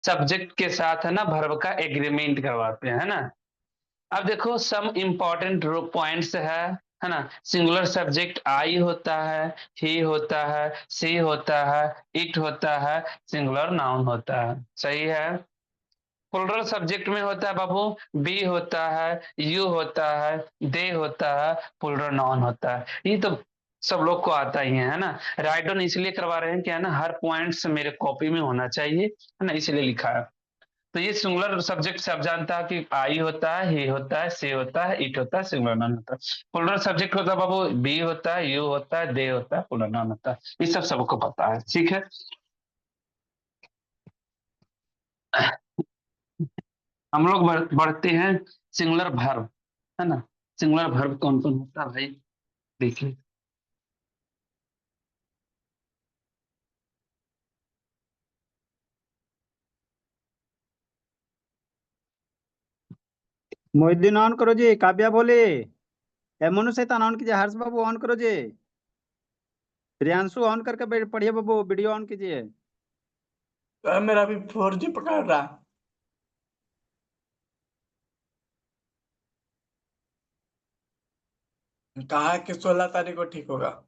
Subject के साथ है ना वर्ब का एग्रीमेंट करवाते हैं, है ना। अब देखो सम इम्पोर्टेंट पॉइंट्स है ना। सिंगुलर सब्जेक्ट आई होता है, ही होता है, सी होता है, इट होता है, सिंगुलर नाउन होता है, सही है। प्लुरल सब्जेक्ट में होता है बाबू, बी होता है, यू होता है, दे होता है, प्लुरल नाउन होता है। ये तो सब लोग को आता ही है ना। राइट डाउन इसलिए करवा रहे हैं कि है ना हर पॉइंट्स मेरे कॉपी में होना चाहिए, है ना, इसलिए लिखा है। तो ये सिंगुलर सब्जेक्ट से आप जानता है कि आई होता है, ही होता है, सी होता है, इट होता है, सिंगुलर नाउन होता है। प्लुरल सब्जेक्ट होता है बाबू, बी होता है, यू होता है, दे होता है, प्लुरल नाउन होता है। ये सब सबको पता है, ठीक है। हम लोग बढ़ते हैं सिंगुलर वर्ब, है ना। सिंगुलर वर्ब कौन कौन होता है भाई, देखिए। मोहिद्दीन ऑन करो जी, काव्या बोले। ए मनु शैतान ऑन कीजिए, हर्ष बाबू ऑन करो जी। प्रियांशु ऑन करके पढ़िए बाबू, वीडियो ऑन कीजिए। मेरा भी 4G पकड़ रहा। कहा कि 16 तारीख को ठीक होगा।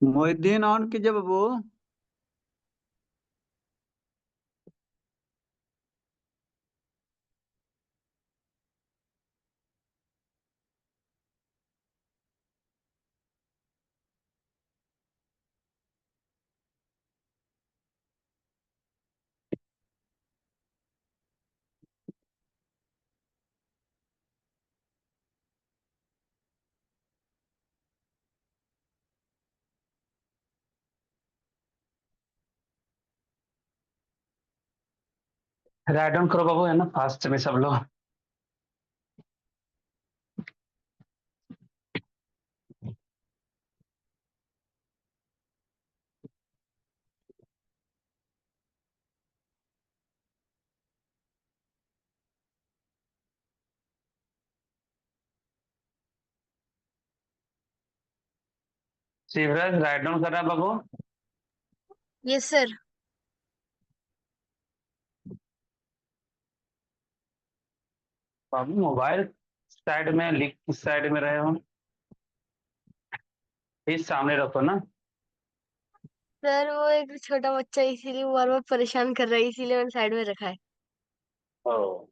मोहिद्दीन ऑन कीजिए बाबू। राइट डाउन करो बाबू, है ना, फास्ट में सब लोग। शिवराज राइट डाउन कर रहा है बाबू। Yes sir. बाबू मोबाइल साइड में, लिख किस साइड में रहे हो, इस सामने रखो ना। सर वो एक छोटा बच्चा इसीलिए वो बार बार परेशान कर रहा है, इसीलिए मैंने साइड में रखा है। ओ,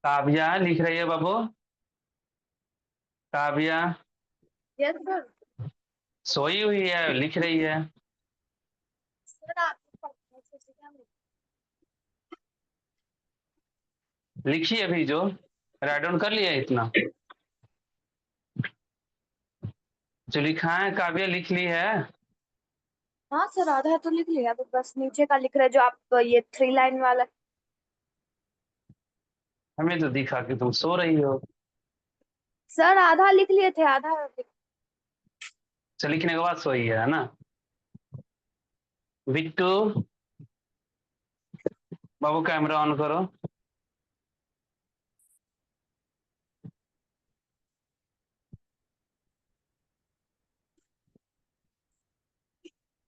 काव्या लिख रही है बाबू, काव्या यस सर। सोई हुई है, लिख रही है। सर आप लिखी अभी जो राइट डाउन कर लिया इतना, जो लिखा है काव्या लिख ली है। हाँ सर, आधा तो लिख लिया, तो बस नीचे का लिख रहे जो आप ये 3 लाइन वाला। हमें तो दिखा कि तुम सो रही हो। सर आधा लिख लिए थे, आधा चल लिखने के बाद सोई है ना। बिट्टू बाबू कैमरा ऑन करो।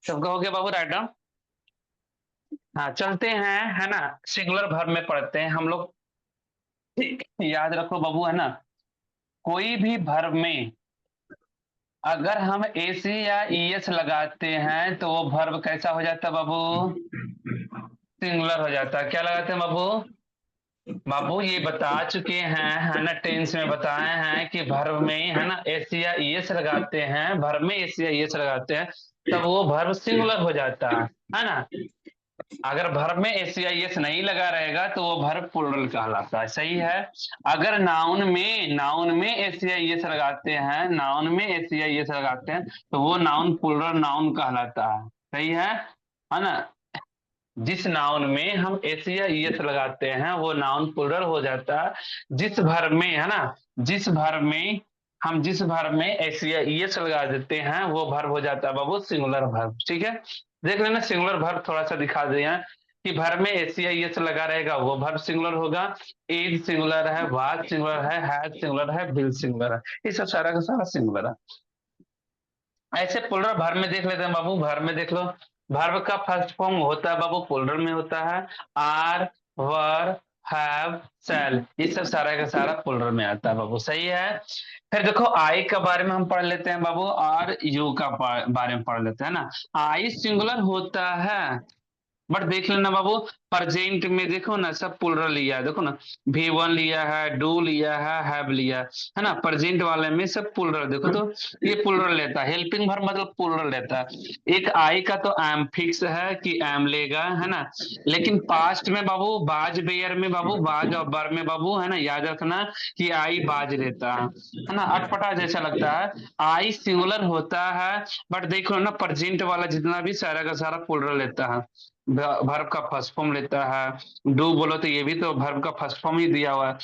सबका हो गया बाबू राइट डाउन। हाँ चलते हैं, है ना। सिंगुलर वर्ब में पढ़ते हैं हम लोग। याद रखो बाबू, है ना, कोई भी वर्ब में अगर हम एसी या ईएस लगाते हैं तो वो वर्ब कैसा हो जाता है बाबू? सिंगुलर हो जाता है। क्या लगाते हैं बाबू? बाबू ये बता चुके हैं, है ना, टेंस में बताए हैं कि वर्ब में, है ना, एस या ईएस लगाते हैं, वर्ब में एस या ईएस लगाते हैं तब वो वर्ब सिंगुलर हो जाता है ना। अगर वर्ब में एस या ईएस नहीं लगा रहेगा तो वो वर्ब प्लुरल कहलाता है। सही है। अगर नाउन में एस या ईएस लगाते हैं, नाउन में एस या ईएस लगाते हैं तो वो नाउन प्लुरल नाउन कहलाता है। सही है ना। जिस नाउन में हम एस या ईएस लगाते हैं वो नाउन प्लुरल हो जाता है। जिस वर्ब में, है ना, जिस वर्ब में एस या ईएस लगा देते हैं वो वर्ब हो जाता है बाबू सिंगुलर वर्ब। ठीक है। देख लेना सिंगुलर वर्ब थोड़ा सा दिखा दिया कि वर्ब में एस या ईएस लगा रहेगा वो वर्ब सिंगुलर होगा। इज सिंगुलर है, वाज सिंगुलर है, हैज सिंगुलर है, विल सिंगुलर है। ये सब सारा का सारा सिंगुलर है। ऐसे प्लुरल वर्ब में देख लेते हैं बाबू। वर्ब में देख लो, वर्ब का फर्स्ट फॉर्म होता है बाबू प्लुरल में होता है आर, वर, हैव, शैल। ये सब सारा का सारा प्लुरल में आता है बाबू। सही है। फिर देखो आई का बारे में हम पढ़ लेते हैं बाबू और यू का बारे में पढ़ लेते हैं ना। आई सिंगुलर होता है बट देख लेना बाबू, प्रेजेंट में देखो ना सब प्लुरल लिया है। देखो ना, V1 लिया है, डू लिया है लिया है ना। प्रेजेंट वाले में सब प्लुरल देखो तो ये प्लुरल लेता है। हेल्पिंग वर्ब मतलब प्लुरल लेता है। एक आई का तो एम फिक्स है कि एम लेगा, है ना। लेकिन पास्ट में बाबू बाज बेयर में बाबू, बाज और बर में बाबू, है ना, याद रखना कि आई बाज लेता है ना। अटपटा जैसा लगता है। आई सिंगुलर होता है बट देखो ना प्रेजेंट वाला जितना भी सारा का सारा प्लुरल लेता है। वर्ब का फर्स्ट फॉर्म लेता है। डू बोलो तो ये भी तो वर्ब का फर्स्ट फॉर्म ही दिया हुआ है।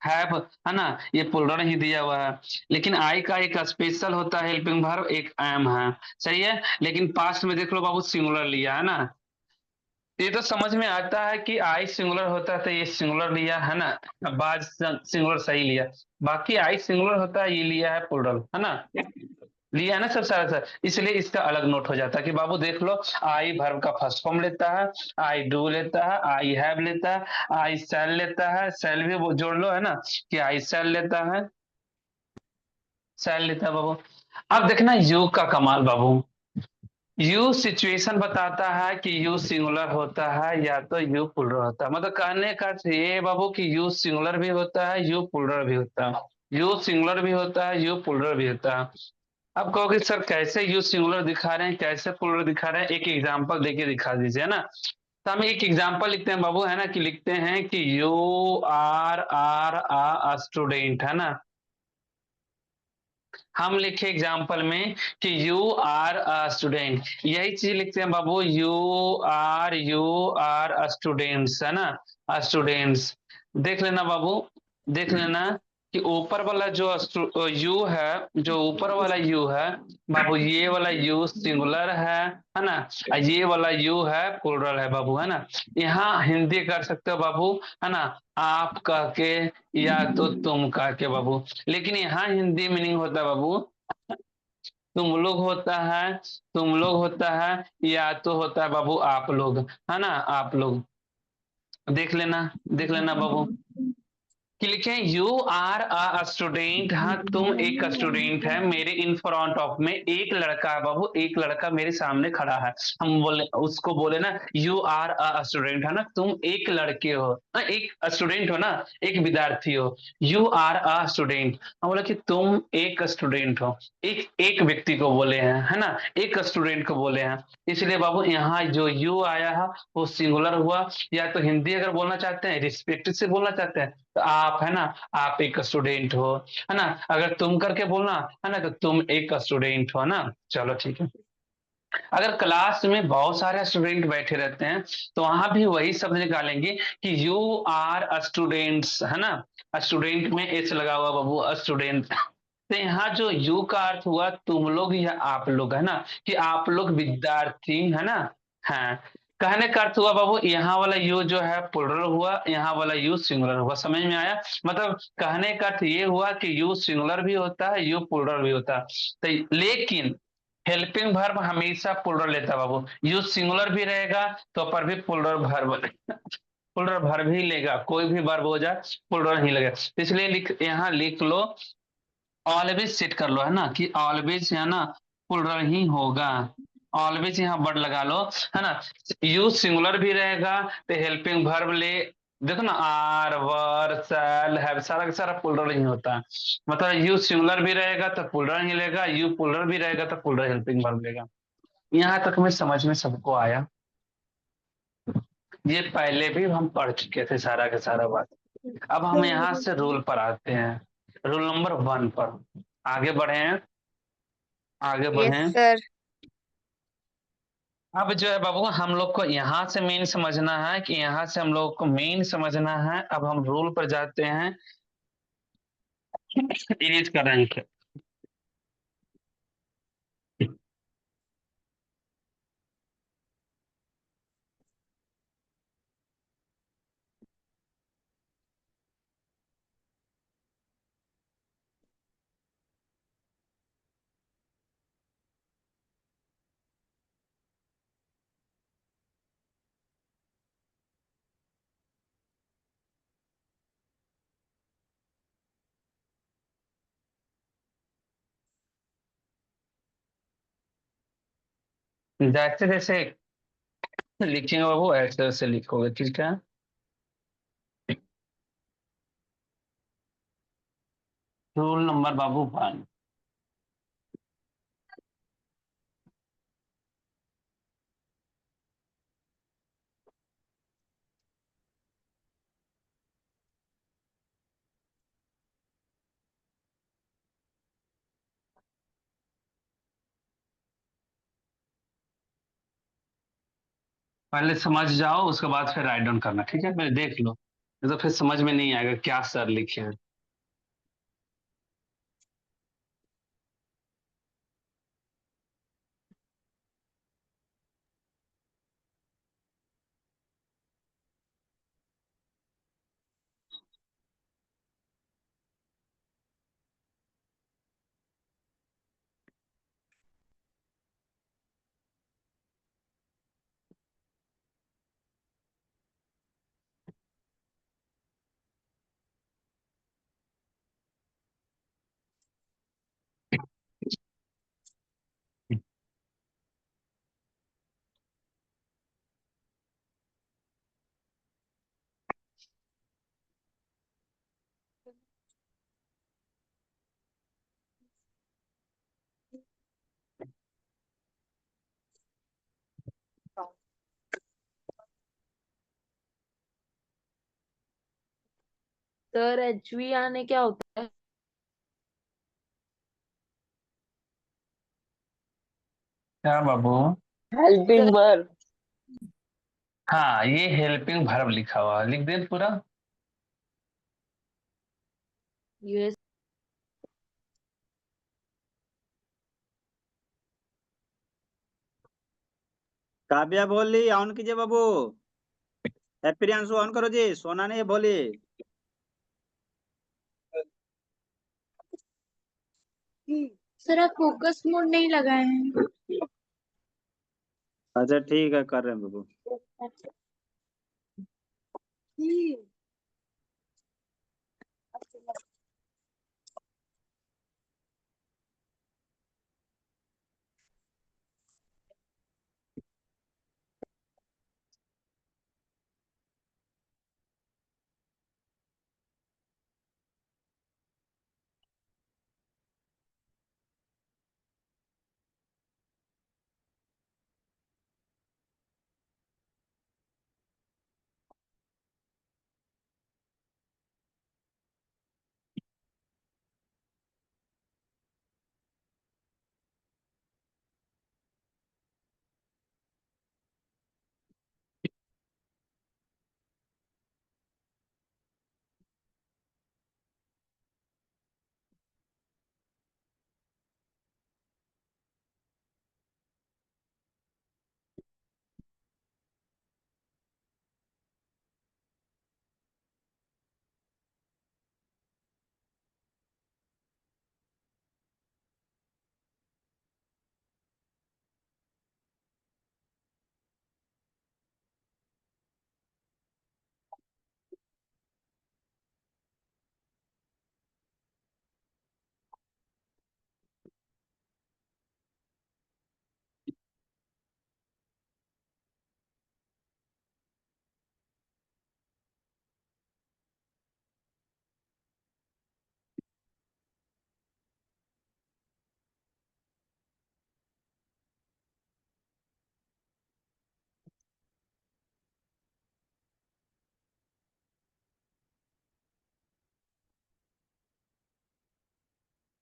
हैव, है ना, ये प्लुरल ही दिया हुआ है। लेकिन आई का एक स्पेशल होता है हेल्पिंग वर्ब, एक एम है। सही है। लेकिन पास्ट में देख लो बाबू सिंगुलर लिया है ना। ये तो समझ में आता है कि आई सिंगुलर होता है तो ये सिंगुलर लिया है ना। बाज सिंगुलर सही लिया। बाकी आई सिंगुलर होता है ये लिया है प्लुरल, है ना। लिया है ना सब सारा सर। इसलिए इसका अलग नोट हो जाता है कि बाबू देख लो, आई वर्ब का फर्स्ट फॉर्म लेता है, आई डू लेता है, आई हैव लेता है, आई शैल लेता है, शैल भी वो जोड़ लो, है ना, कि आई शैल लेता है, शैल लेता है बाबू। अब देखना यू का कमाल बाबू। यू सिचुएशन बताता है कि यू सिंगुलर होता है या तो यू प्लुरल होता है। मतलब कहने का अर्थ ये है बाबू कि यू सिंगुलर भी होता है, यू प्लुरल भी होता है। यू सिंगुलर भी होता है, यू प्लुरल भी होता है। अब कहोगे सर कैसे यू सिंगुलर दिखा रहे हैं, कैसे प्लुरल दिखा रहे हैं, एक एग्जांपल देके दिखा दीजिए, है ना। तो हम एक एग्जांपल लिखते हैं बाबू, है ना, कि लिखते हैं कि यू आर आ स्टूडेंट, है ना। हम लिखे एग्जाम्पल में कि यू आर अ स्टूडेंट, यही चीज लिखते हैं बाबू, यू आर स्टूडेंट्स, है ना, स्टूडेंट्स। देख लेना बाबू, देख लेना कि ऊपर वाला जो यू है, जो ऊपर वाला यू है बाबू, ये वाला यू सिंगुलर है ना। ये वाला यू है प्लुरल है बाबू, है ना। यहाँ हिंदी कर सकते हो बाबू, है ना, आप कह के या तो तुम कह के बाबू। लेकिन यहाँ हिंदी मीनिंग होता है बाबू, तुम लोग होता है, तुम लोग होता है, या तो होता है बाबू आप लोग, है ना, आप लोग। देख लेना, देख लेना बाबू कि लिखे यू आर अ स्टूडेंट। हाँ तुम एक स्टूडेंट है। मेरे इन फ्रंट ऑफ में एक लड़का है बाबू, एक लड़का मेरे सामने खड़ा है। हम बोले उसको, बोले ना यू आर अ स्टूडेंट, है ना, तुम एक लड़के हो, एक स्टूडेंट हो ना, एक विद्यार्थी हो। यू आर अ स्टूडेंट, हम बोले कि तुम एक स्टूडेंट हो। एक एक व्यक्ति को बोले हैं, है ना, एक स्टूडेंट को बोले हैं। इसलिए बाबू यहाँ जो यू आया है वो सिंगुलर हुआ। या तो हिंदी अगर बोलना चाहते हैं, रिस्पेक्ट से बोलना चाहते हैं तो आप, है ना, आप एक स्टूडेंट हो, है ना। अगर तुम करके बोलना है ना तो तुम एक स्टूडेंट हो ना। चलो ठीक है। अगर क्लास में बहुत सारे स्टूडेंट बैठे रहते हैं तो वहां भी वही शब्द निकालेंगे कि यू आर स्टूडेंट्स, है ना। स्टूडेंट में एच लगा हुआ बाबू, स्टूडेंट। तो यहाँ जो यू का अर्थ हुआ तुम लोग या आप लोग, है ना, कि आप लोग विद्यार्थी, है ना। हाँ, कहने का अर्थ हुआ बाबू, यहाँ वाला यू जो है प्लुरल हुआ, यहाँ वाला यू सिंगुलर हुआ। समझ में आया? मतलब कहने का अर्थ ये हुआ कि यू सिंगुलर भी होता है, यू प्लुरल भी होता है। तो लेकिन हेल्पिंग वर्ब हमेशा प्लुरल लेता है बाबू। यू सिंगुलर भी रहेगा तो पर भी प्लुरल वर्ब, प्लुरल वर्ब ही लेगा। कोई भी वर्ब हो जाए प्लुरल ही लगेगा। इसलिए यहाँ लिख लो, ऑलवेज सेट कर लो, है ना, कि ऑलवेज है ना प्लुरल ही होगा। ऑलवेज यहाँ वर्ड लगा लो, है ना। यू सिंगुलर भी रहेगा तो हेल्पिंग वर्ब ले, देखो ना, आर वर शैल हैव, सारा का सारा प्लुरल ही होता है। मतलब यू सिंगुलर भी रहेगा तो प्लुरल ही लेगा, यू प्लुरल भी रहेगा तो प्लुरल हेल्पिंग वर्ब लेगा। यहाँ तक में समझ में सबको आया? ये पहले भी हम पढ़ चुके थे सारा का सारा बात। अब हम यहाँ से रूल पर आते हैं, रूल नंबर 1 पर आगे बढ़े हैं, आगे यस बढ़े। सर। अब जो है बाबू, हम लोग को यहाँ से मेन समझना है, कि यहाँ से हम लोग को मेन समझना है। अब हम रूल पर जाते हैं, इरेज कर रहे हैं। जैसे जैसे लिखेंगे बाबू ऐसे ऐसे लिखोगे, ठीक है। रूल नंबर बाबू 1। पहले समझ जाओ, उसके बाद फिर राइट डाउन करना, ठीक है। पहले देख लो, नहीं तो फिर समझ में नहीं आएगा क्या सर लिखे हैं। सर एचवी आने क्या होता है? क्या बाबू? Helping sir verb. हाँ, ये हेल्पिंग वर्ब लिखा हुआ है। लिख दे पूरा। यूएस। काव्या बोली ऑन कीजिए बाबू। प्रियांशु ऑन करो जी, सोना ने बोली। सर आप फोकस मोड नहीं लगाए हैं। अच्छा ठीक है, कर रहे हैं बाबू।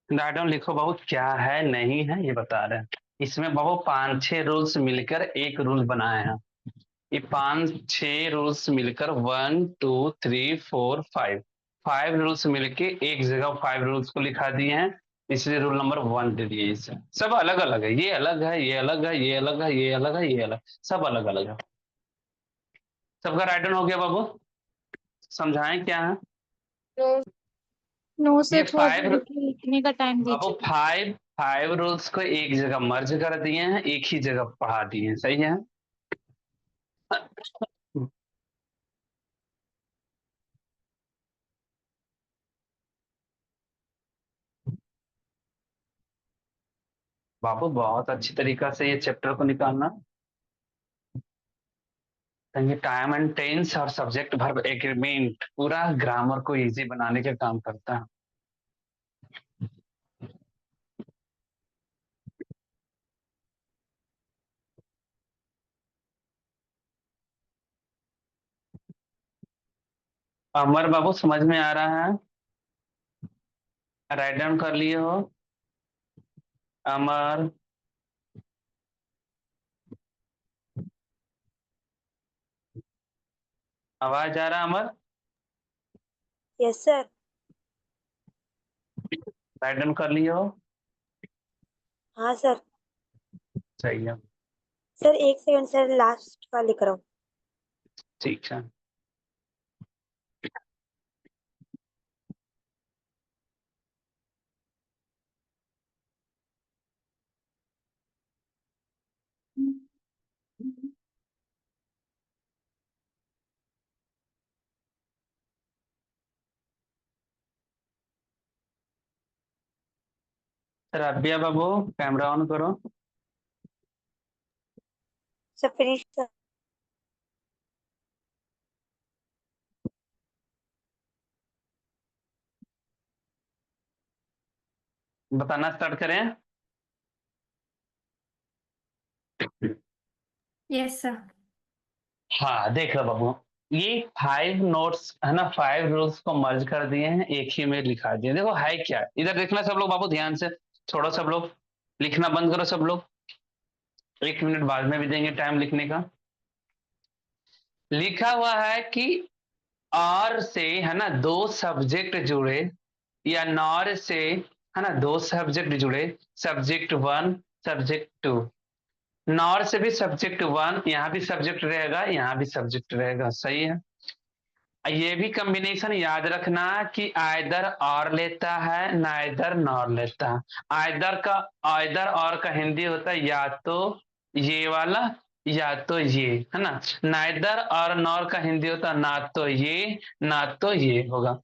राइट डाउन लिखो बाबू, क्या है नहीं है ये बता रहे हैं। इसमें बाबू 5-6 रूल्स मिलकर एक रूल बनाए हैं। ये 5-6 रूल्स मिलकर 1 2 3 4 5 रूल्स मिलके एक जगह 5 रूल्स को लिखा दिए हैं, इसलिए रूल नंबर 1 दे दिए इसे। सब अलग अलग है, ये अलग है, ये अलग है, ये अलग है, ये अलग है, ये अलग, सब अलग अलग है। सबका राइट डाउन हो गया बाबू? समझाएं क्या है? नो नो ये सर, थोड़ा 5 लिखने का टाइम बाबू दीजिए। 5 रूल्स को एक जगह मर्ज कर दिए हैं, एक ही जगह पढ़ा दिए हैं, सही है? बाबू बहुत अच्छी तरीका से ये चैप्टर को निकालना, टाइम एंड टेंस और सब्जेक्ट वर्ब एग्रीमेंट पूरा ग्रामर को इजी बनाने का काम करता है। अमर बाबू समझ में आ रहा है? राइट डाउन कर लिए हो? अमर, आवाज आ रहा Amar? Yes sir. Right down कर लिए हो? हाँ सर। सही है, सर एक सेकंड सर, लास्ट का लिख रहा हूँ। ठीक है। रबिया बाबू कैमरा ऑन करो। Sir finish sir. बताना स्टार्ट करें? Yes sir. हाँ देख लो बाबू, ये 5 नोट्स है ना, 5 रूल्स को मर्ज कर दिए हैं, एक ही में लिखा दिए। देखो है क्या, इधर देखना सब लोग बाबू ध्यान से, छोड़ो सब लोग, लिखना बंद करो सब लोग, 1 मिनट बाद में भी देंगे टाइम लिखने का। लिखा हुआ है कि और से है ना 2 सब्जेक्ट जुड़े, या नॉर से है ना 2 सब्जेक्ट जुड़े, सब्जेक्ट 1 सब्जेक्ट 2, नॉर से भी सब्जेक्ट 1, यहाँ भी सब्जेक्ट रहेगा, यहाँ भी सब्जेक्ट रहेगा, सही है? ये भी कॉम्बिनेशन याद रखना कि आइदर और लेता है, नाइदर नॉर लेता है। आइदर और का हिंदी होता है या तो ये वाला या तो ये, है ना। नाइदर और नॉर का हिंदी होता है ना तो ये ना तो ये होगा।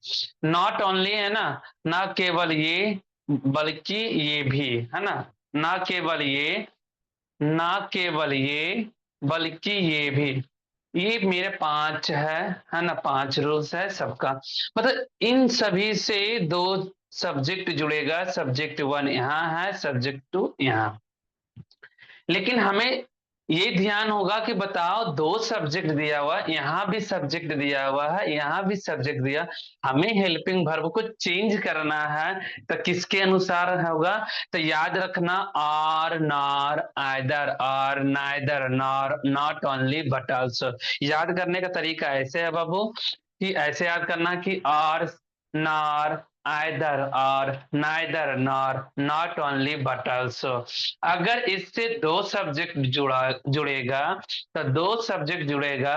नॉट ओनली है ना केवल ये बल्कि ये भी, है ना केवल ये, ना केवल ये बल्कि ये भी। ये मेरे 5 है ना, 5 रूल्स है सबका। मतलब इन सभी से 2 सब्जेक्ट जुड़ेगा, सब्जेक्ट 1 यहाँ है, सब्जेक्ट 2 यहाँ। लेकिन हमें ये ध्यान होगा कि बताओ 2 सब्जेक्ट दिया हुआ, यहाँ भी सब्जेक्ट दिया हुआ है, यहाँ भी सब्जेक्ट दिया, हमें हेल्पिंग वर्ब को चेंज करना है तो किसके अनुसार होगा? तो याद रखना are nor either or neither nor not only but also. याद करने का तरीका ऐसे है बाबू कि ऐसे याद करना कि are nor either or neither nor not only but also. अगर इससे 2 सब्जेक्ट जुड़ेगा तो 2 सब्जेक्ट जुड़ेगा,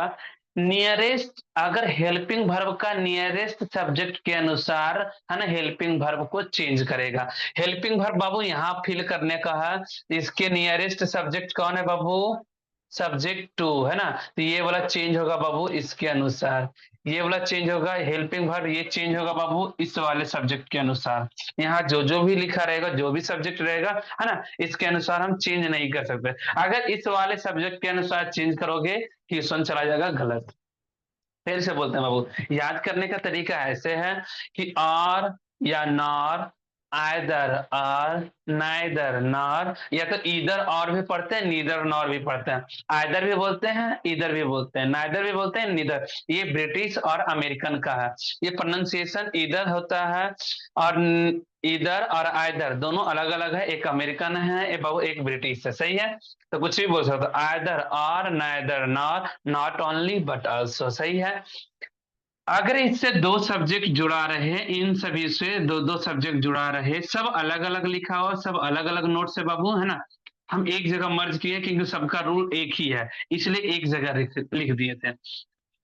नियरेस्ट अगर हेल्पिंग वर्ब का नियरेस्ट सब्जेक्ट के अनुसार है ना हेल्पिंग वर्ब को चेंज करेगा। हेल्पिंग वर्ब बाबू यहाँ फिल करने का है, इसके नियरेस्ट सब्जेक्ट कौन है बाबू? सब्जेक्ट 2 है ना, तो ये वाला चेंज होगा बाबू इसके अनुसार, ये वाला चेंज होगा हेल्पिंग वर्ब, ये चेंज होगा बाबू इस वाले सब्जेक्ट के अनुसार। यहाँ जो जो भी लिखा रहेगा, जो भी सब्जेक्ट रहेगा है ना, इसके अनुसार हम चेंज नहीं कर सकते। अगर इस वाले सब्जेक्ट के अनुसार चेंज करोगे क्वेश्चन चला जाएगा गलत। फिर से बोलते हैं बाबू, याद करने का तरीका ऐसे है कि और या nor either or neither nor, या तो ईदर और भी पढ़ते हैं, नीदर नॉर भी पढ़ते हैं। आइदर भी बोलते हैं, ईदर भी बोलते हैं, नाइदर भी बोलते हैं, नीदर। ये ब्रिटिश और अमेरिकन का है। ये प्रोनाउंसिएशन ईदर होता है, और ईदर और आइदर दोनों अलग अलग है। एक अमेरिकन है, एक ब्रिटिश है। सही है, तो कुछ भी बोल सकते हो, either or, neither nor, not only but also. सही है। अगर इससे दो सब्जेक्ट जुड़ा रहे, इन सभी से दो दो सब्जेक्ट जुड़ा रहे, सब अलग अलग लिखा हो, सब अलग अलग नोट से बाबू, है ना, हम एक जगह मर्ज किए क्योंकि सबका रूल एक ही है, इसलिए एक जगह लिख दिए थे।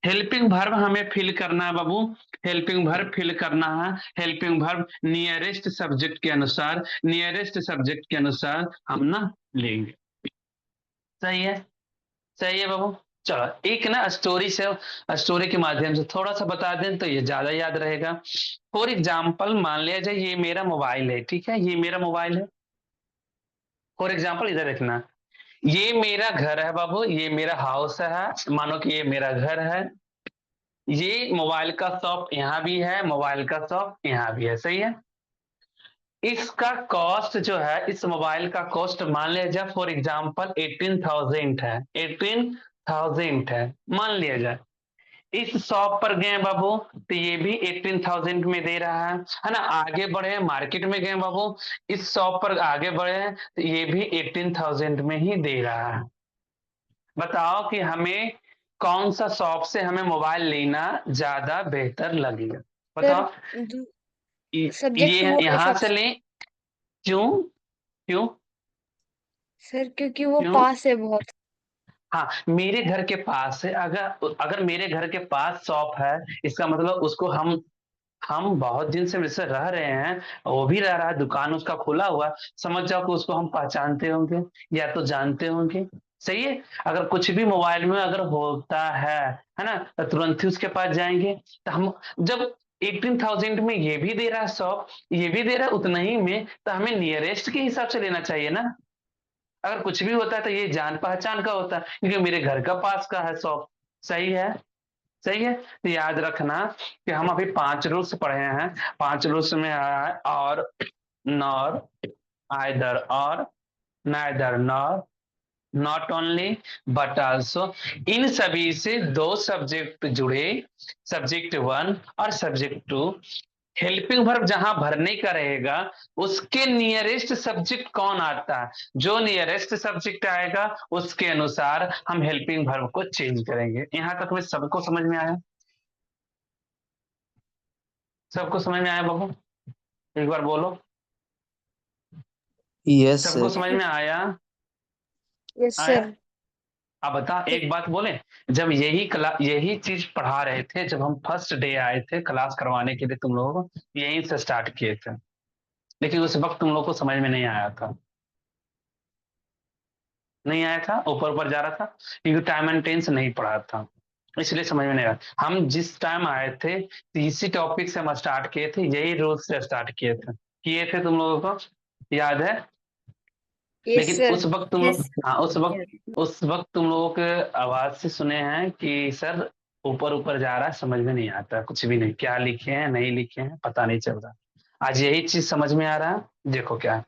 हेल्पिंग वर्ब हमें फिल करना है बाबू, हेल्पिंग वर्ब फिल करना है। हेल्पिंग वर्ब नियरेस्ट सब्जेक्ट के अनुसार, नियरेस्ट सब्जेक्ट के अनुसार हम ना लेंगे। सही है, सही है बाबू। चलो एक ना स्टोरी से, स्टोरी के माध्यम से थोड़ा सा बता दें तो ये ज्यादा याद रहेगा। फॉर एग्जाम्पल मान लिया जाए ये मेरा मोबाइल है, ठीक है, ये मेरा मोबाइल है। फॉर एग्जाम्पल इधर देखना, ये मेरा घर है बाबू, ये मेरा हाउस है, मानो कि ये मेरा घर है। ये मोबाइल का शॉप यहाँ भी है, मोबाइल का शॉप यहाँ भी है। सही है। इसका कॉस्ट जो है, इस मोबाइल का कॉस्ट मान लिया जाए फॉर एग्जाम्पल 18,000 है, 18,000 है मान लिया जाए। इस शॉप पर गए बाबू तो ये भी 18,000 में दे रहा है ना। आगे बढ़े मार्केट में गए बाबू, इस शॉप पर आगे बढ़े तो ये भी 18,000 में ही दे रहा है। बताओ कि हमें कौन सा शॉप से हमें मोबाइल लेना ज्यादा बेहतर लगेगा, बताओ। सर ये सब्जेक्ट वो है यहां से फर्स्ट। लें, क्यों, क्यों, सर क्योंकि वो क्यों? पास है बहुत। हाँ, मेरे घर के पास है। अगर अगर मेरे घर के पास शॉप है, इसका मतलब उसको हम बहुत दिन से वैसे रह रहे हैं, वो भी रह रहा है, दुकान उसका खुला हुआ, समझ जाओ कि उसको हम पहचानते होंगे या तो जानते होंगे। सही है। अगर कुछ भी मोबाइल में अगर होता है ना, तो तुरंत ही उसके पास जाएंगे। तो हम जब 18,000 में ये भी दे रहा है शॉप, ये भी दे रहा है उतना ही में, तो हमें नियरेस्ट के हिसाब से लेना चाहिए ना। अगर कुछ भी होता है तो ये जान पहचान का होता है, क्योंकि मेरे घर का पास का है शॉप। सही है, सही है। तो याद रखना कि हम अभी 5 रूल्स पढ़े हैं। 5 रूल्स में आया है or, nor, either or, neither nor, not only but also. इन सभी से दो सब्जेक्ट जुड़े, सब्जेक्ट 1 और सब्जेक्ट 2। हेल्पिंग वर्ब जहां भरने का रहेगा, उसके नियरेस्ट सब्जेक्ट कौन आता है, जो नियरेस्ट सब्जेक्ट आएगा उसके अनुसार हम हेल्पिंग वर्ब को चेंज करेंगे। यहां तक में सबको समझ में आया? सबको समझ में आया बाबू? एक बार बोलो, यस सबको सर। समझ में आया? यस आया? सर। अब बता, एक बात बोले, जब यही चीज पढ़ा रहे थे, जब हम फर्स्ट डे आए थे क्लास करवाने के लिए तुम लोगों को, यहीं से स्टार्ट किए थे, लेकिन उस वक्त तुम लोग को समझ में नहीं आया था, नहीं आया था, ऊपर ऊपर जा रहा था, क्योंकि टाइम एंड टेंस नहीं पढ़ा था, इसलिए समझ में नहीं आया। हम जिस टाइम आए थे तो इसी टॉपिक से हम स्टार्ट किए थे, यही रूल से स्टार्ट किए थे तुम लोगों को याद है। यस लेकिन सर। उस वक्त तुम लोग, यस। हाँ उस वक्त तुम लोगों के आवाज से सुने हैं कि सर ऊपर ऊपर जा रहा है, समझ में नहीं आता, कुछ भी नहीं, क्या लिखे हैं नहीं लिखे हैं पता नहीं चल रहा। आज यही चीज समझ में आ रहा है। देखो क्या है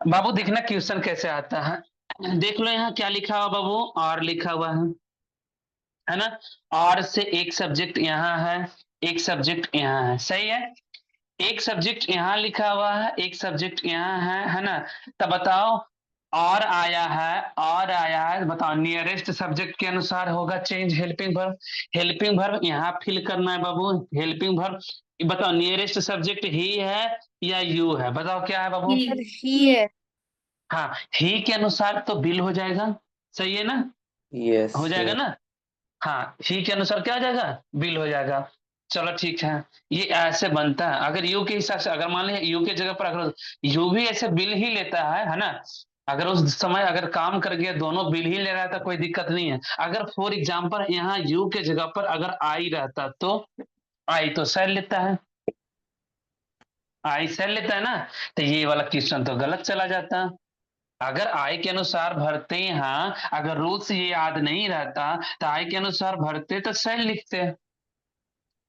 बाबू, देखना क्वेश्चन कैसे आता है। देख लो यहाँ क्या लिखा हुआ बाबू, और लिखा हुआ है ना। और से एक सब्जेक्ट यहाँ है, एक सब्जेक्ट यहाँ है। सही है। एक सब्जेक्ट यहाँ लिखा हुआ है, एक सब्जेक्ट यहाँ है ना। तब बताओ, और आया है, और आया है, बताओ नियरेस्ट सब्जेक्ट के अनुसार होगा change helping verb. Helping verb यहाँ फिल करना है बाबू। हेल्पिंग वर्ब बताओ, नियरेस्ट सब्जेक्ट ही है या यू है, बताओ क्या है बाबू? सर ही है। हाँ, ही के अनुसार तो बिल हो जाएगा। सही है ना, यस हो जाएगा सर। ना। हाँ, ही के अनुसार क्या हो जाएगा, बिल हो जाएगा। चलो ठीक है, ये ऐसे बनता है। अगर यू के हिसाब से, अगर मान लिया यू के जगह पर अगर यू भी ऐसे बिल ही लेता है ना, अगर उस समय अगर काम कर गया दोनों बिल ही ले रहा था, कोई दिक्कत नहीं है। अगर फॉर एग्जाम्पल यहाँ यू के जगह पर अगर आई रहता तो आई तो सेल लेता है, आई सेल लेता है ना, तो ये वाला क्वेश्चन तो गलत चला जाता। अगर आई के अनुसार भरते हैं, अगर रूल्स ये याद नहीं रहता तो आई के अनुसार भरते तो सेल लिखते।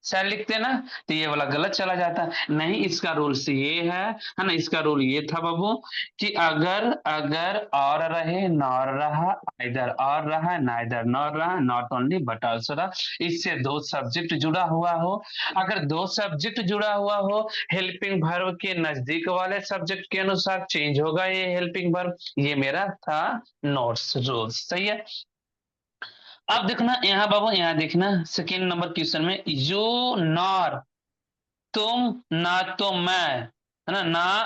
शैल लिखते ना, तो ये वाला गलत चला जाता। नहीं, इसका रूल्स ये है ना, इसका रूल ये था बाबू कि अगर अगर और रहे, नॉर रहा, आइदर और रहा, नाइदर नॉर रहा, नॉट ओनली बट आल्सो रहा, इससे दो सब्जेक्ट जुड़ा हुआ हो। अगर दो सब्जेक्ट जुड़ा हुआ हो, हेल्पिंग वर्ब के नजदीक वाले सब्जेक्ट के अनुसार चेंज होगा ये हेल्पिंग वर्ब। ये मेरा था नोट्स रूल्स, सही है। अब देखना यहाँ बाबू, यहाँ देखना सेकेंड नंबर क्वेश्चन में, यू नॉर, तुम ना तो मैं, है ना, ना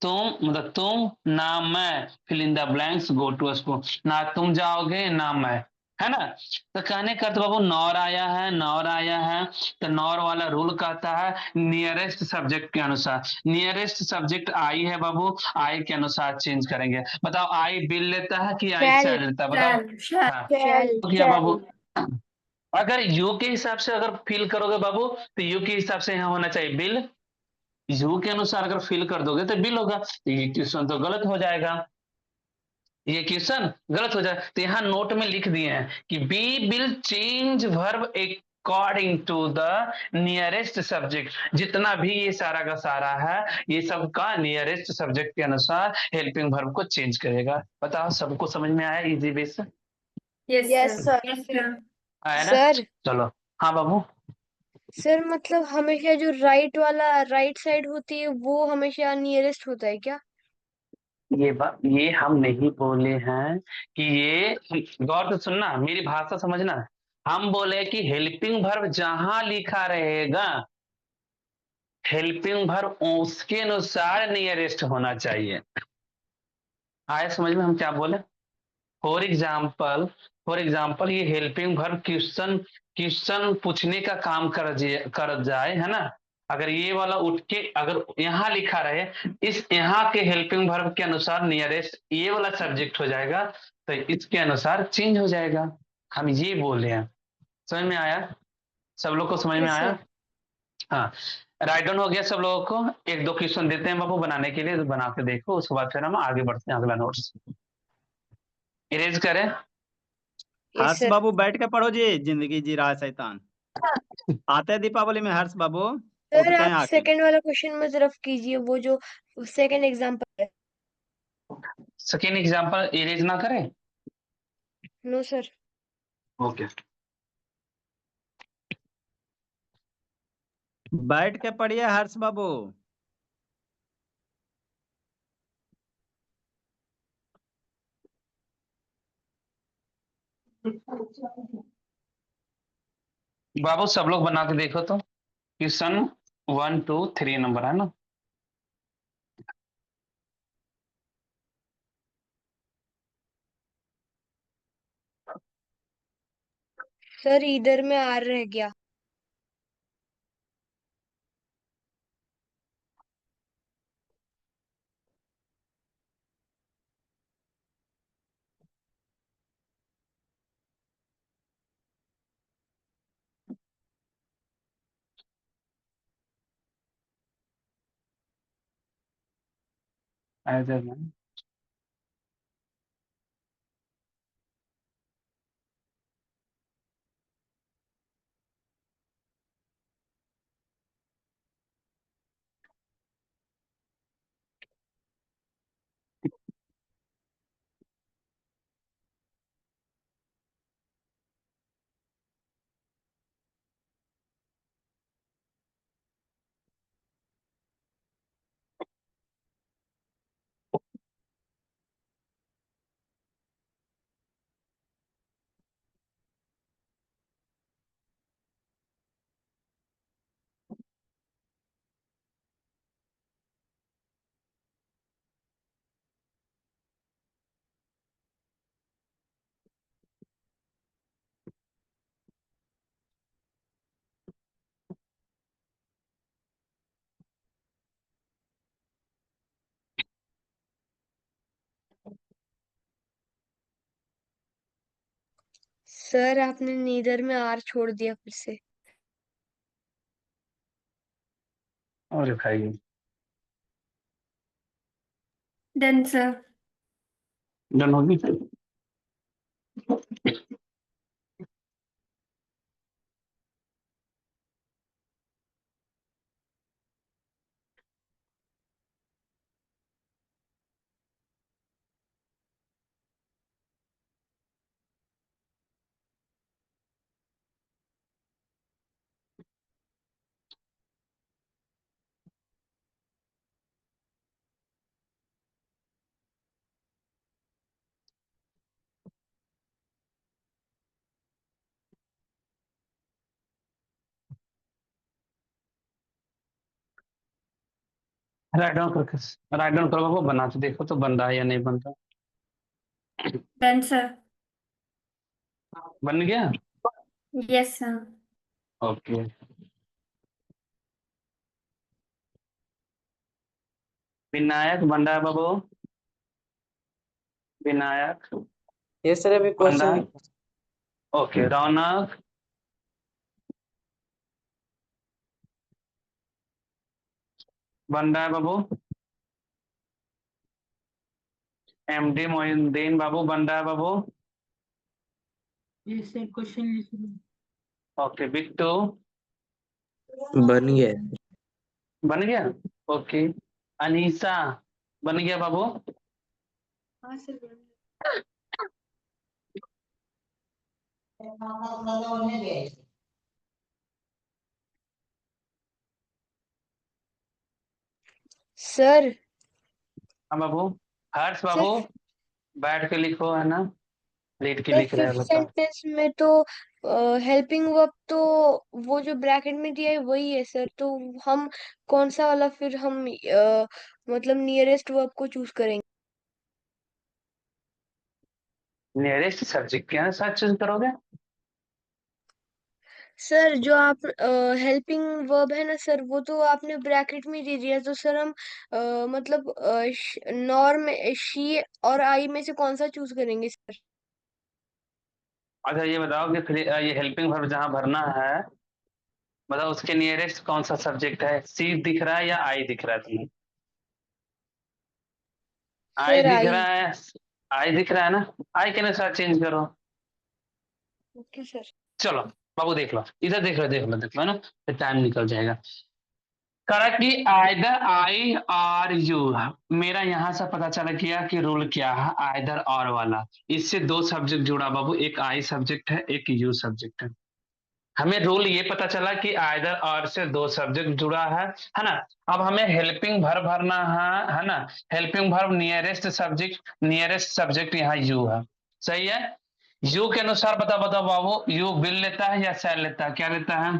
तुम मतलब तुम ना मैं, fill in the blanks, go to school, ना तुम जाओगे ना मैं, है ना। तो कहने का तो बाबू नॉर आया है, नॉर आया है, तो नॉर वाला रूल कहता है नियरेस्ट सब्जेक्ट के अनुसार। नियरेस्ट सब्जेक्ट आई है बाबू, आई के अनुसार चेंज करेंगे। बताओ आई बिल लेता है कि आई शैल शैल लेता है, बताओ। हाँ, शैल तो क्या बाबू, अगर यू के हिसाब से अगर फिल करोगे बाबू, तो यू के हिसाब से यहाँ होना चाहिए बिल। यू के अनुसार अगर फिल कर दोगे तो बिल होगा, तो ये क्वेश्चन तो गलत हो जाएगा, ये क्वेश्चन गलत हो जाए। तो यहाँ नोट में लिख दिए हैं कि be will change verb according to the nearest subject. जितना भी ये सारा का सारा है, ये सब का नियरेस्ट सब्जेक्ट के अनुसार हेल्पिंग वर्ब को चेंज करेगा। बताओ सबको समझ में आया इजी बेस? Yes sir. आया ना? सर चलो, हाँ बाबू। सर मतलब हमेशा जो राइट साइड होती है वो हमेशा नियरेस्ट होता है क्या? ये हम नहीं बोले हैं कि ये, गौर से सुनना, मेरी भाषा समझना। हम बोले कि हेल्पिंग वर्ब जहां लिखा रहेगा, हेल्पिंग वर्ब उसके अनुसार नियरेस्ट होना चाहिए। आए समझ में हम क्या बोले? फॉर एग्जाम्पल, ये हेल्पिंग वर्ब क्वेश्चन क्वेश्चन पूछने का काम कर जाए, है ना। अगर ये वाला उठ के अगर यहाँ लिखा रहे, इस यहाँ के हेल्पिंग वर्ब के अनुसार नियरेस्ट ये वाला सब्जेक्ट हो जाएगा, तो इसके अनुसार चेंज हो जाएगा। हम ये बोले हैं, समझ में आया? सब लोग को समझ में यस आया? सर। हाँ, राइट डाउन हो गया सब लोगों को। एक दो क्वेश्चन देते हैं बाबू बनाने के लिए, तो बना के देखो, उसके बाद फिर हम आगे बढ़ते हैं अगला नोट्स। इरेज करें। यस हर्ष सर। बाबू बैठ के पढ़ो जी, जिंदगी जी रहा है शैतान। आते हैं दीपावली में हर्ष बाबू, सर उठते हैं आप आके। सेकंड वाला क्वेश्चन में तरफ कीजिए, वो जो सेकंड एग्जांपल है। सेकेंड एग्जाम्पल इरेज ना करें? No sir. ओके। बैठ के पढ़िए हर्ष बाबू। बाबू सब लोग बना के देखो तो, क्वेश्चन 1 2 3 नंबर है ना। सर इधर में आर रह गया। ऐसे में सर आपने नीदर में आर छोड़ दिया फिर से। और भाई डन सर। डन होगी। राइट डाउन करो बाबू, बना के देखो तो बन रहा है या नहीं बन रहा। Done sir. बन गया। Yes sir. ओके। विनायक बन रहा है बाबू, विनायक ये सर अभी बन रहा क्वेश्चन है। ओके, रौनक बन रहा है बाबू, एमडी मोइनुद्दीन बाबू बन रहा है बाबू। ये सर क्वेश्चन लिख लो। ओके, बिट्टू बन गया। बन गया। ओके, अनीसा बन गया बाबू। हाँ सर। सर हाँ बाबू। हर्ष सर बाबू, बैठ के लिखो, है ना, लेट के सर लिख रहा है, फिफ्थ बताओ। सेंटेंस में तो हेल्पिंग वर्ब तो वो जो ब्रैकेट में दिया है वही है सर, तो हम कौन सा वाला फिर हम मतलब नियरेस्ट वर्ब को चूज करेंगे? नियरेस्ट सब्जेक्ट के अनुसार चूज करोगे। सर जो आप हेल्पिंग वर्ब है ना सर, वो तो आपने ब्रैकेट में दे दिया, तो सर हम मतलब नॉर में शी और आई में से कौन सा चूज करेंगे सर? अच्छा ये बताओ कि ये हेल्पिंग वर्ब जहाँ भरना है, बताओ उसके नियरेस्ट कौन सा सब्जेक्ट है, सी दिख रहा है या आई दिख रहा है तुम्हें? आई सर दिख आई। रहा है, आई दिख रहा है ना, आई के अनुसार चेंज करो। Okay sir. चलो बाबू देख लो, इधर देख लो, है ना, फिर टाइम निकल जाएगा। करा कि आइदर आई और यू, मेरा यहां से पता चला गया कि रूल क्या है, आइदर और वाला। इससे दो सब्जेक्ट जुड़ा बाबू, एक आई सब्जेक्ट है, एक यू सब्जेक्ट है। हमें रूल ये पता चला कि आइदर और से दो सब्जेक्ट जुड़ा है ना। अब हमें हेल्पिंग वर्ब भरना है ना। हेल्पिंग वर्ब नियरेस्ट सब्जेक्ट यहाँ यू है, सही है। यू के अनुसार बताओ बाबू, यू विल लेता है या शैल लेता है, क्या लेता है?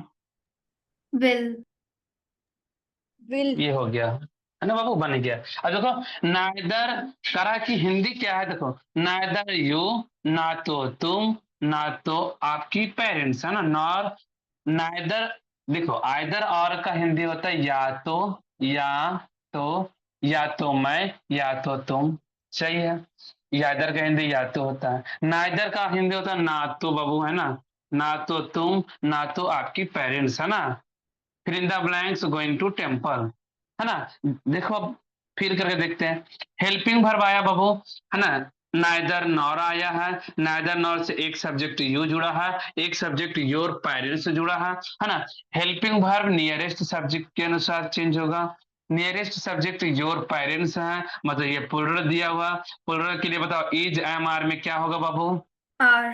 विल। विल। ये हो गया, है ना बाबू, बन गया। अब देखो नाइदर, करा की हिंदी क्या है, देखो नाइदर यू, ना तो तुम, ना तो आपकी पेरेंट्स, है ना, नॉर नाइदर। देखो आइदर और का हिंदी होता है या तो, या तो, या तो मैं, या तो तुम, सही है। यादर का हिंदी या तो होता है, नाइदर का हिंदी होता है ना तो बाबू, है ना, ना तो तुम, ना तो आपकी पेरेंट्स, है ना। फिर in the blanks going to temple, है ना। देखो अब फिर करके देखते हैं। हेल्पिंग वर्ब आया बाबू, है ना, नाइदर नॉर आया है, नाइदर नॉर से एक सब्जेक्ट यू जुड़ा है, एक सब्जेक्ट योर पेरेंट्स से जुड़ा है ना। हेल्पिंग वर्ब नियरेस्ट सब्जेक्ट के अनुसार चेंज होगा। नियरेस्ट सब्जेक्ट योर पेरेंट्स है, मतलब ये प्लुरल दिया हुआ। प्लुरल के लिए बताओ, इज एम आर में क्या होगा बाबू? आर।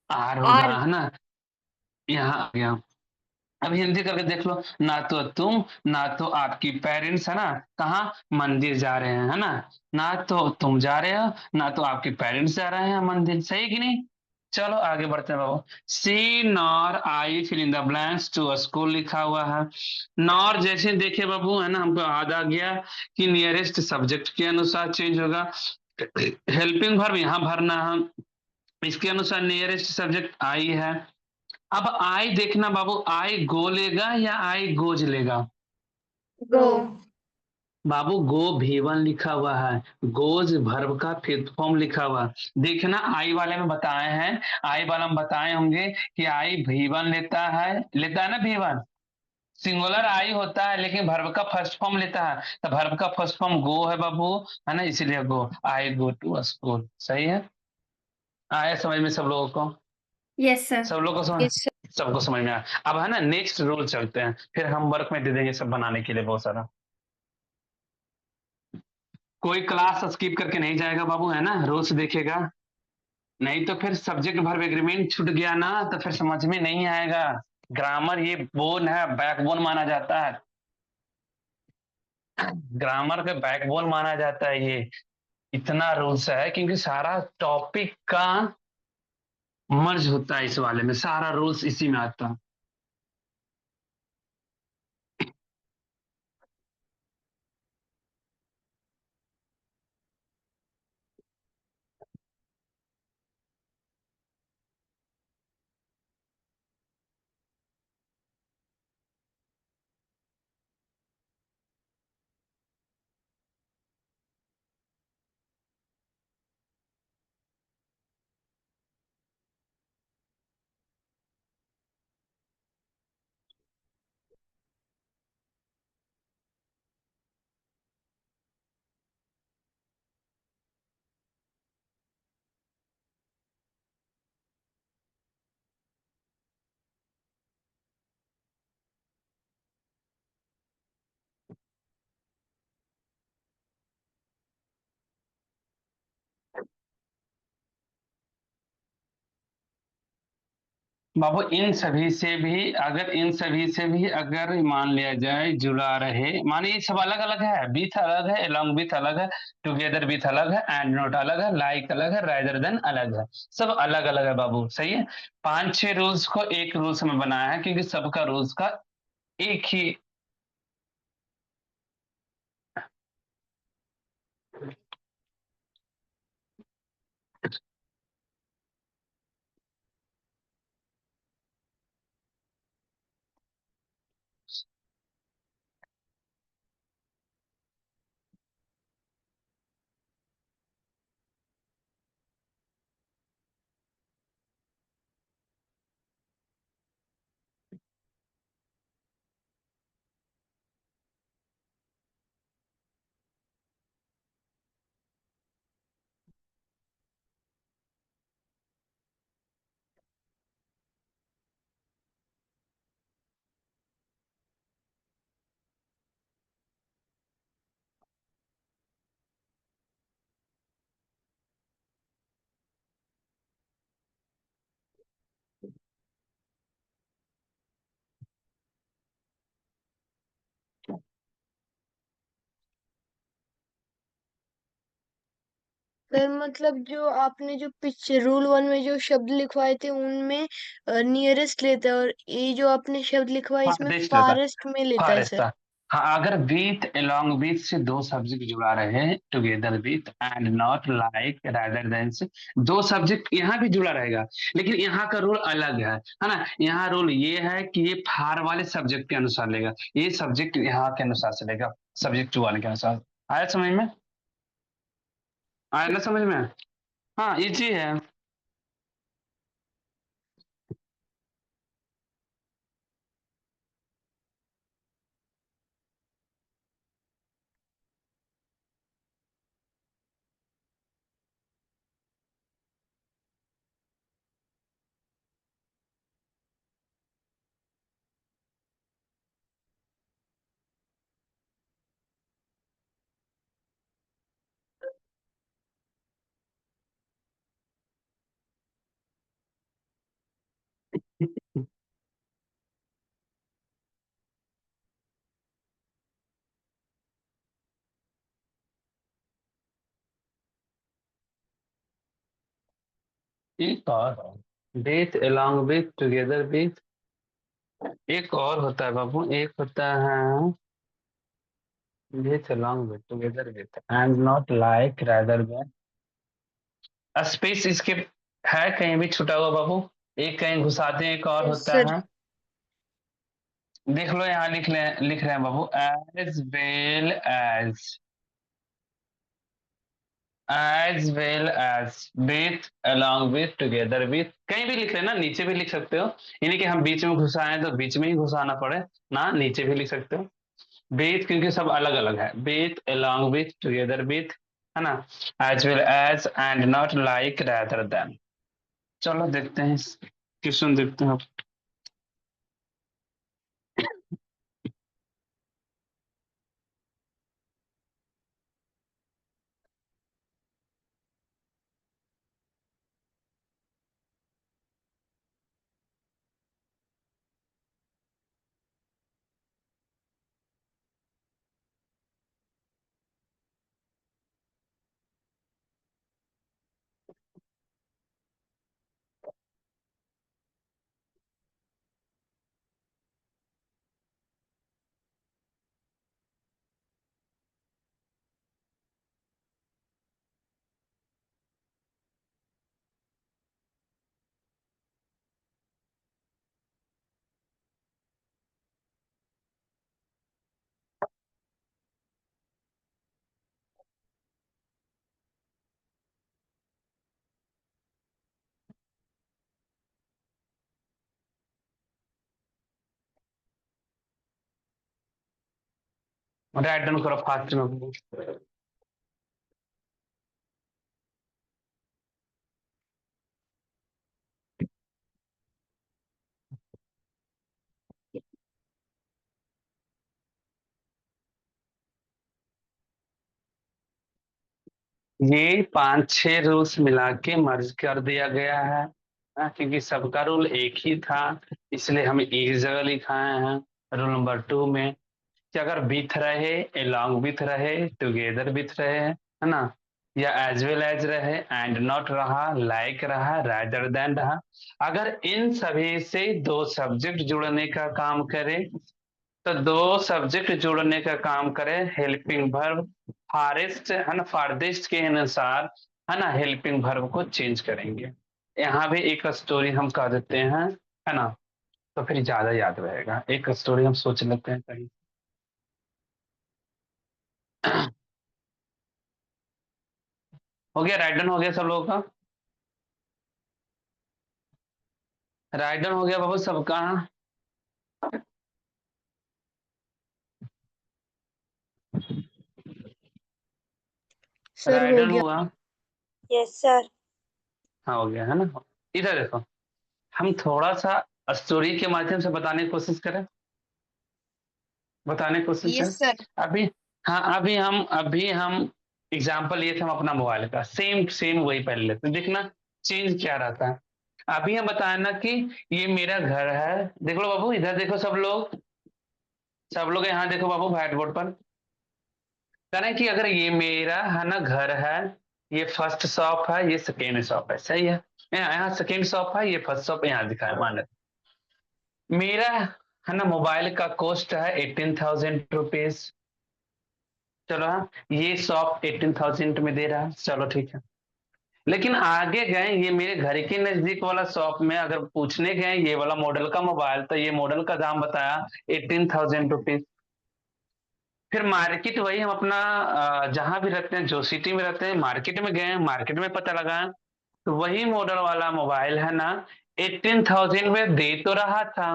आर होगा, आर। है ना, यहाँ आ गया। अब हिंदी करके देख लो, ना तो तुम, ना तो आपकी पेरेंट्स, है ना, कहाँ मंदिर जा रहे हैं, है ना तो तुम जा रहे हो, ना तो आपके पेरेंट्स जा रहे हैं मंदिर, सही कि नहीं। चलो आगे बढ़ते हैं बाबू। See nor I fill in the blanks to school लिखा हुआ है। नॉर जैसे देखे बाबू, है ना, हमको याद आ गया कि नियरेस्ट सब्जेक्ट के अनुसार चेंज होगा। हेल्पिंग वर्ब यहाँ भरना है, इसके अनुसार नियरेस्ट सब्जेक्ट आई है। अब आई देखना बाबू, आई गो लेगा या आई गोज लेगा? गो। बाबू गो V1 लिखा हुआ है, गोज वर्ब का फिफ्थ फॉर्म लिखा हुआ है। देखना आई वाले में बताए हैं, आई वाला में बताए होंगे कि आई V1 लेता है ना V1, सिंगुलर आई होता है लेकिन वर्ब का फर्स्ट फॉर्म लेता है, तो वर्ब का फर्स्ट फॉर्म गो है बाबू, है ना, इसलिए गो, आई गो टू स्कूल, सही है। आया समझ में सब लोगों को? Yes sir. सब लोग को समझ, यस सर। सबको समझ में आया। अब है ना नेक्स्ट रूल चलते हैं, फिर हम वर्क में दे देंगे सब बनाने के लिए बहुत सारा। कोई क्लास स्किप करके नहीं जाएगा बाबू, है ना, रूल्स देखेगा, नहीं तो फिर सब्जेक्ट वर्ब एग्रीमेंट छूट गया ना, तो फिर समझ में नहीं आएगा। ग्रामर ये बोन है, बैकबोन माना जाता है, ग्रामर का बैकबोन माना जाता है ये। इतना रूल्स है क्योंकि सारा टॉपिक का मर्ज होता है इस वाले में, सारा रूल्स इसी में आता है। बाबू इन सभी से भी अगर मान लिया जाए जुड़ा रहे, माने ये सब अलग अलग है, विथ अलग है, along with अलग है, टुगेदर विथ अलग है, एंड नॉट अलग है, लाइक अलग है, रादर देन अलग है, सब अलग अलग है बाबू। सही है। 5-6 रूल्स को एक रूल्स में बनाया है, क्योंकि सबका रूल्स का एक ही। सर मतलब जो आपने जो पिक्चर रूल 1 में जो शब्द लिखवाए थे उनमें नियरेस्ट लेता है, और ये जो आपने शब्द लिखवाए इसमें फारेस्ट रहता, फारेस्ट में लेता है फॉरेस्ट सर। था। हाँ, अगर विथ along with से दो सब्जेक्ट जुड़ा रहे, together with and not like rather then से दो सब्जेक्ट यहाँ भी जुड़ा रहेगा, लेकिन यहाँ का रूल अलग है ना। यहाँ रूल ये है कि ये फार वाले सब्जेक्ट के अनुसार लेगा, ये सब्जेक्ट यहाँ के अनुसार से लेगा, सब्जेक्ट वाले के अनुसार। आया समझ में? आया ना समझ में? हाँ, इजी है। एक और with along with together with, एक और होता है बाबू, एक होता है with along with together with and not like rather then. Space इसके है कहीं भी छुटा हुआ बाबू? एक कहीं घुसाते हैं, एक और यस होता सर। है। देख लो यहाँ लिख रहे हैं बाबू, as well as with along with together with, कहीं भी लिख लेना, नीचे भी लिख सकते हो। यानी कि हम बीच में घुसाएं तो बीच में ही घुसाना पड़े ना, नीचे भी लिख सकते हो। विथ क्योंकि सब अलग अलग है, with along with together with, है ना, as well as and not like rather than. चलो देखते हैं क्वेश्चन, देखते हैं। राइट डाउन करो फास्ट में। ये 5-6 रूल्स मिला के मर्ज कर दिया गया है क्योंकि सबका रूल एक ही था, इसलिए हम एक जगह लिखाए हैं। रूल नंबर 2 में कि अगर विथ रहे, along with रहे, together with रहे, है ना, या एज वेल एज रहे, एंड नॉट रहा, लाइक रहा, rather than रहा, अगर इन सभी से दो सब्जेक्ट जुड़ने का काम करे, तो दो सब्जेक्ट जोड़ने का काम करे हेल्पिंग वर्ब फारेस्ट, है ना, फारदेस्ट के अनुसार, है ना, हेल्पिंग वर्ब को चेंज करेंगे। यहाँ भी एक स्टोरी हम कह देते हैं, है ना, तो फिर ज्यादा याद रहेगा। एक स्टोरी हम सोच लेते हैं कहीं। हो गया, राइट डन हो गया सब लोगों का? राइट डन हो गया बाबू सबका? सर राइट हो डन गया। हुआ? Yes sir. हाँ हो गया, है ना। इधर देखो, हम थोड़ा सा स्टोरी के माध्यम से बताने की कोशिश करें, बताने की कोशिश यस करें। सर। अभी, हाँ अभी हम एग्जाम्पल लिए थे हम अपना मोबाइल का, सेम सेम वही पहले लेते हैं, देखना चेंज क्या रहता है। अभी हम बताए ना कि ये मेरा घर है, देख लो बाबू, इधर देखो सब लोग यहाँ देखो बाबू व्हाइट बोर्ड पर। कह रहे हैं कि अगर ये मेरा, है ना, घर है, ये फर्स्ट शॉप है, ये सेकेंड शॉप है, सही है। यहाँ सेकेंड शॉप है, ये फर्स्ट शॉप यहाँ दिखा है, मान लेते मेरा, है ना, मोबाइल का कॉस्ट है 18,000 रुपीज। चलो हाँ, ये शॉप 18,000 में दे रहा है, चलो ठीक है। लेकिन आगे गए, ये मेरे घर के नजदीक वाला शॉप में अगर पूछने गए ये वाला मॉडल का मोबाइल, तो ये मॉडल का दाम बताया 18,000 रुपीज। फिर मार्केट, वही हम अपना जहां भी रहते हैं, जो सिटी में रहते हैं, मार्केट में गए, मार्केट में पता लगा तो वही मॉडल वाला मोबाइल, है ना, 18,000 में दे तो रहा था,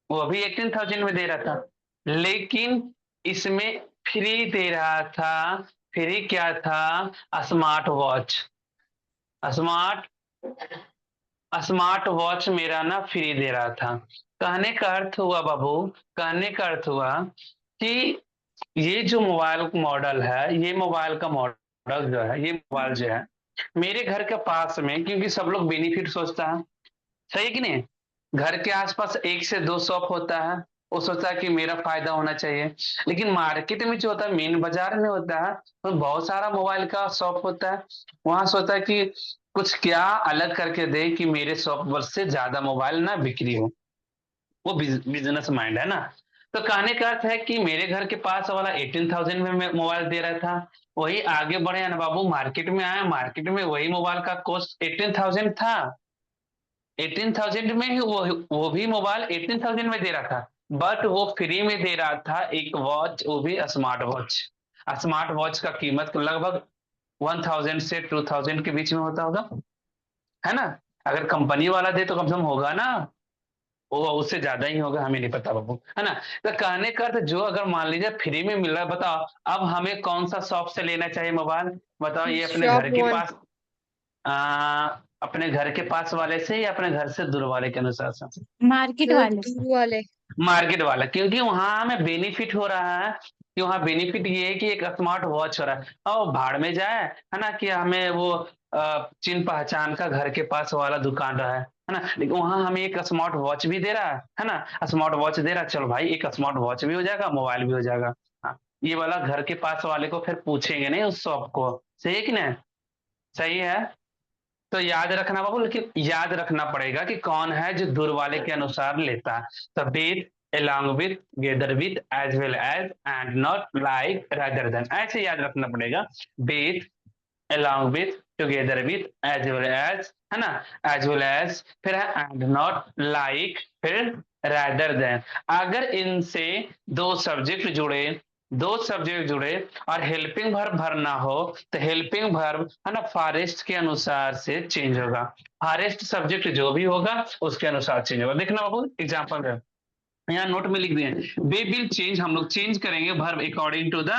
वो भी 18,000 में दे रहा था, लेकिन इसमें फ्री दे रहा था। फ्री क्या था? Smart watch. Smart smart watch मेरा ना फ्री दे रहा था। कहने का अर्थ हुआ बाबू, कहने का अर्थ हुआ कि ये जो मोबाइल मॉडल है, ये मोबाइल का मॉडल जो है, ये मोबाइल जो है मेरे घर के पास में, क्योंकि सब लोग बेनिफिट सोचता है, सही है कि नहीं, घर के आसपास 1 से 2 शॉप होता है, वो सोचता है कि मेरा फायदा होना चाहिए। लेकिन मार्केट में जो होता है, मेन बाजार में होता है, तो बहुत सारा मोबाइल का शॉप होता है, वहां सोचता है कि कुछ क्या अलग करके दे कि मेरे शॉप पर से ज्यादा मोबाइल ना बिक्री हो, वो बिजनेस माइंड है ना। तो कहने का अर्थ है कि मेरे घर के पास वाला 18,000 में मोबाइल दे रहा था, वही आगे बढ़े ना बाबू, मार्केट में आए, मार्केट में वही मोबाइल का कॉस्ट 18,000 था, 18,000 में ही वो भी मोबाइल 18,000 में दे रहा था, बट वो फ्री में दे रहा था एक वॉच, वो भी स्मार्ट वॉच। स्मार्ट वॉच का कीमत लगभग 1,000 से 2,000 के बीच में होता होगा, है ना। अगर कंपनी वाला दे तो कम से कम होगा ना, वो उससे ज्यादा ही होगा, हमें नहीं पता बाबू, है ना। तो कहने का अर्थ, जो अगर मान लीजिए फ्री में मिल रहा है, बताओ अब हमें कौन सा शॉप से लेना चाहिए मोबाइल, बताओ, ये अपने शॉप घर के वन। पास, अपने घर के पास वाले से या अपने घर से दूर वाले के अनुसार से? मार्केट सर वाले से। दूर वाले। मार्केट वाला, क्योंकि वहां हमें बेनिफिट हो रहा है, कि वहां बेनिफिट ये है कि एक स्मार्ट वॉच हो रहा है, और भाड़ में जाए, है ना, कि हमें वो चिन्ह पहचान का घर के पास वाला दुकान रहा है ना, लेकिन वहां हमें एक स्मार्ट वॉच भी दे रहा है ना, स्मार्ट वॉच दे रहा है, चलो भाई एक स्मार्ट वॉच भी हो जाएगा, मोबाइल भी हो जाएगा। हाँ, ये वाला घर के पास वाले को फिर पूछेंगे नहीं उस शॉप को, सही है कि नहीं? सही है। तो याद रखना बाबू, लेकिन याद रखना पड़ेगा कि कौन है जो दूर वाले के अनुसार लेता है। तो with, along with, together with, as well as, and not, like, rather than, ऐसे याद रखना पड़ेगा। with, along with, together with, as well as, है ना, as well as, फिर है and not, like, फिर rather than। अगर इनसे दो सब्जेक्ट जुड़े और हेल्पिंग वर्ब भरना हो, तो हेल्पिंग वर्ब, है ना, फॉरेस्ट के अनुसार से चेंज होगा, फॉरेस्ट सब्जेक्ट जो भी होगा उसके अनुसार चेंज होगा। देखना बाबू एग्जाम्पल है, यहाँ नोट में लिख दिए, वे विल चेंज, हम लोग चेंज करेंगे verb according to the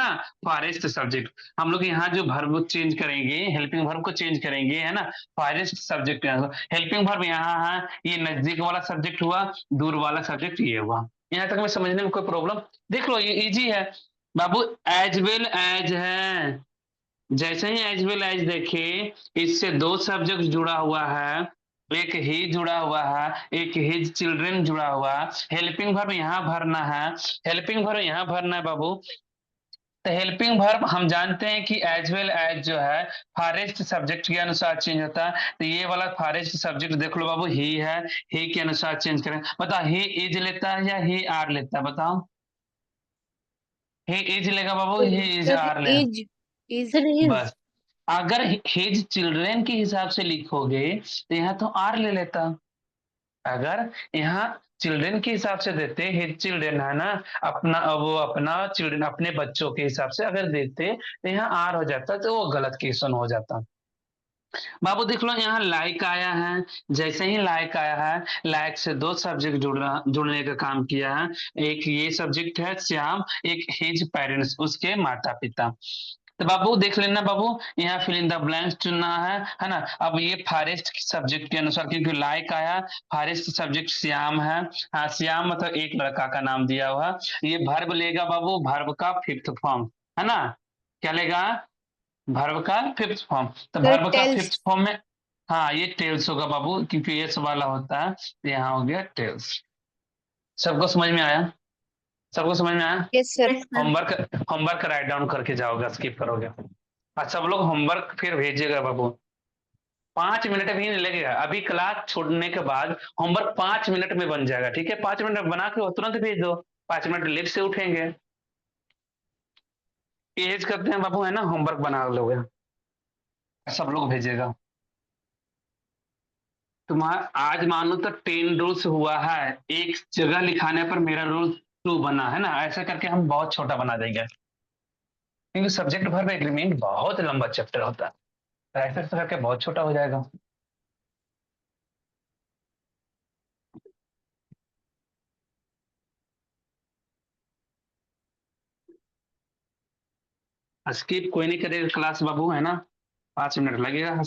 forest subject. हम लोग यहाँ जो वर्ब चेंज करेंगे, हेल्पिंग वर्ब को चेंज करेंगे, है ना, फॉरेस्ट सब्जेक्ट। हेल्पिंग वर्ब यहाँ है, ये नजदीक वाला सब्जेक्ट हुआ, दूर वाला सब्जेक्ट ये हुआ। यहाँ तक में समझने में कोई प्रॉब्लम? देख लो ये इजी है बाबू, एज वेल एज है, जैसे ही एज वेल एज देखे, इससे दो सब्जेक्ट जुड़ा हुआ है, एक ही जुड़ा हुआ है, एक हिज चिल्ड्रन जुड़ा हुआ है, हेल्पिंग वर्ब यहाँ भरना है, हेल्पिंग वर्ब यहाँ भरना है बाबू। तो हेल्पिंग वर्ब हम जानते हैं कि एज वेल एज जो है फॉरेस्ट सब्जेक्ट के अनुसार चेंज होता है। तो ये वाला फॉरेस्ट सब्जेक्ट देख लो बाबू, ही है, ही के अनुसार चेंज करें। बताओ ही इज लेता है या ही आर लेता है, बताओ। ही इज लेगा बाबू, ही इज सर आर ले। Is sir is. बस अगर हिज चिल्ड्रेन के हिसाब से लिखोगे तो यहाँ तो आर ले लेता। अगर यहाँ चिल्ड्रेन के हिसाब से देते, हिज चिल्ड्रेन है ना, अपना वो अपना चिल्ड्रेन अपने बच्चों के हिसाब से अगर देते तो यहाँ आर हो जाता, तो वो गलत क्वेश्चन हो जाता। बाबू देख लो यहाँ लाइक आया है, जैसे ही लाइक आया है, लाइक से दो सब्जेक्ट जुड़ने का काम किया है। एक ये सब्जेक्ट है श्याम, एक हिज पेरेंट्स उसके माता पिता। तो बाबू देख लेना बाबू, यहाँ फिल इन द ब्लैंक्स चुनना है ना। अब ये फॉरेस्ट सब्जेक्ट के अनुसार, क्योंकि लाइक आया, फॉरेस्ट सब्जेक्ट श्याम है। हाँ श्याम मतलब एक लड़का का नाम दिया हुआ। ये वर्ब लेगा बाबू, वर्ब का फिफ्थ फॉर्म है ना। क्या लेगा? वर्ब का फिफ्थ फॉर्म। तो सर वर्ब का फिफ्थ टेल्स। फॉर्म में हाँ ये टेल्स होगा बाबू, क्योंकि एस वाला होता है। तो यहाँ हो गया टेल्स। सबको समझ में आया? सबको समझ में आया? Yes sir. Yes, sir. Homework homework write down करके जाओगे, स्किप करोगे। और सब लोग होमवर्क फिर भेजिएगा बाबू। 5 मिनट भी नहीं लगेगा, अभी क्लास छोड़ने के बाद होमवर्क 5 मिनट में बन जाएगा, ठीक है। 5 मिनट में बना के तुरंत भेज दो, 5 मिनट लेट से उठेंगे। एज करते हैं बाबू, है ना, होमवर्क बना लोगे, सब लोग भेजेगा। तुम्हारा आज मानो तो 10 रूल्स हुआ है, एक जगह लिखाने पर मेरा रूल 2 बना है ना। ऐसा करके हम बहुत छोटा बना देंगे, क्योंकि सब्जेक्ट वर्ब एग्रीमेंट बहुत लंबा चैप्टर होता है। तो ऐसा करके बहुत छोटा हो जाएगा। स्किप कोई नहीं करेगा क्लास बाबू, है ना। 5 मिनट लगेगा।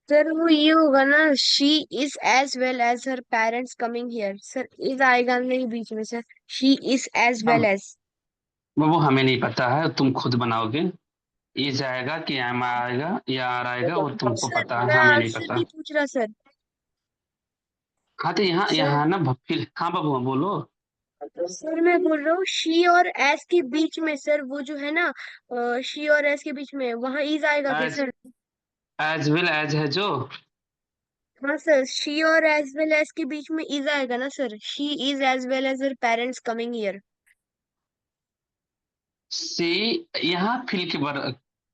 सर वो ये होगा ना, she is as well as her parents coming here. Sir is आएगा नहीं बीच में sir, she is as well हाँ एज। वो हमें नहीं पता है, तुम खुद बनाओगे। ई जाएगा कि एम आएगा या आर आएगा, वो तुमको सर पता है, मैं हमें नहीं आंसर पता। नहीं पूछ रहा सर। हाँ तो यहाँ सर यहाँ ना फिर हाँ बाबू बोलो। सर मैं बोल रहा हूँ शी और एस के बीच में सर, वो जो है ना, शी और एस के बीच में वहां इज आएगा क्या as sir? As well as है जो, हाँ सर, शी और एज वेल एज के बीच में इज आएगा ना sir, she is as well as her parents coming here. See यहाँ फिल के बर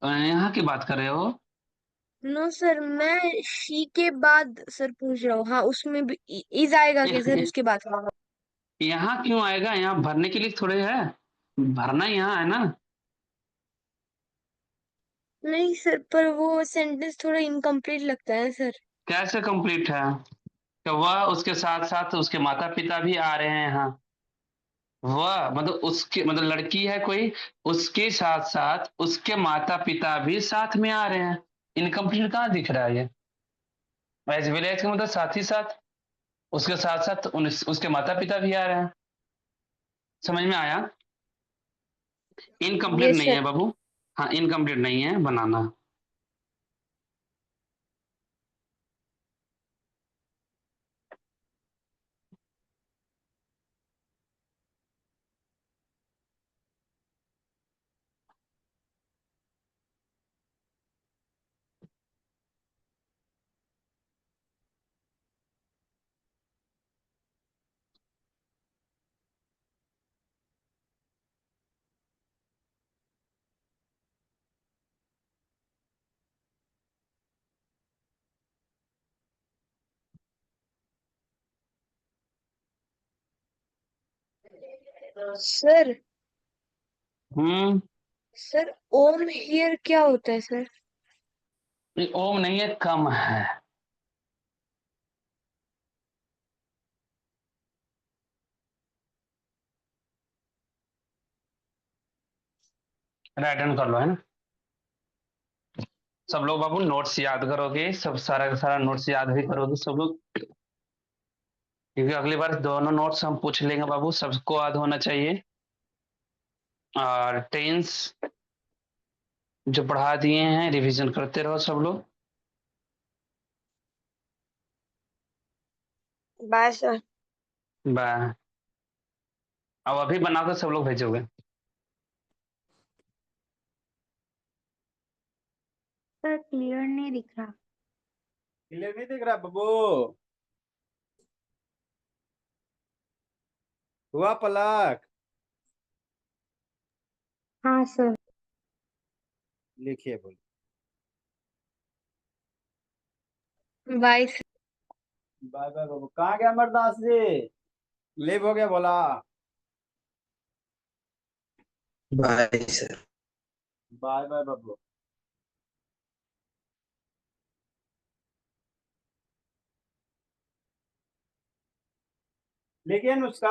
यहाँ की बात कर रहे हो? नो सर, मैं शी के बाद सर पूछ रहा हूँ। हाँ, उसमें भी इज आएगा क्या सर उसके बाद? यहाँ क्यों आएगा? यहाँ भरने के लिए थोड़े है, भरना यहाँ है ना। नहीं सर, पर वो सेंटेंस थोड़ा इनकम्प्लीट लगता है सर। कैसे कंप्लीट है? तो वह उसके साथ साथ उसके माता पिता भी आ रहे हैं यहाँ। वह मतलब उसके मतलब लड़की है कोई, उसके साथ साथ उसके माता पिता भी साथ में आ रहे हैं। इनकम्प्लीट कहाँ दिख रहा है ये? एज वेल एज का मतलब साथ ही साथ, उसके साथ साथ उसके माता पिता भी आ रहे हैं। समझ में आया? इनकम्प्लीट यस नहीं है सर। बाबू। हाँ, इनकम्प्लीट नहीं है, बनाना। Sir hmm. सर ओम हियर क्या होता है सर? ये ओम नहीं है, कम है। राइट हैंड कर लो, है ना। सब लोग बाबू नोट्स याद करोगे, सब सारा का सारा नोट्स याद भी करोगे सब लोग, क्योंकि अगली बार दोनों नोट्स हम पूछ लेंगे बाबू, सबको याद होना चाहिए। और टेंस जो पढ़ा दिए हैं रिवीजन करते रहो सब लोग। Bye sir. बाय। अब अभी बनाकर सब लोग भेजोगे। सर क्लियर नहीं दिख रहा। क्लियर नहीं दिख रहा बाबू? हुआ पलक? हाँ सर। लिखिए बोल। Bye sir. बाय बाय बाबू। कहाँ गया अमरदास जी? लीव हो गया बोला। Bye sir. बाय बाय बाबू। लिखिए नुस्खा।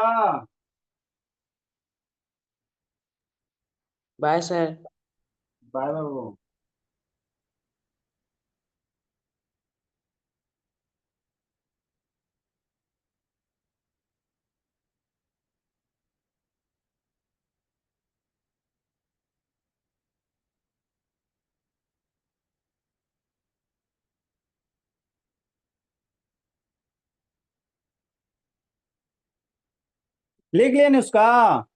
Bye sir. बाय बाय बाबू। लिख लिए नुस्खा?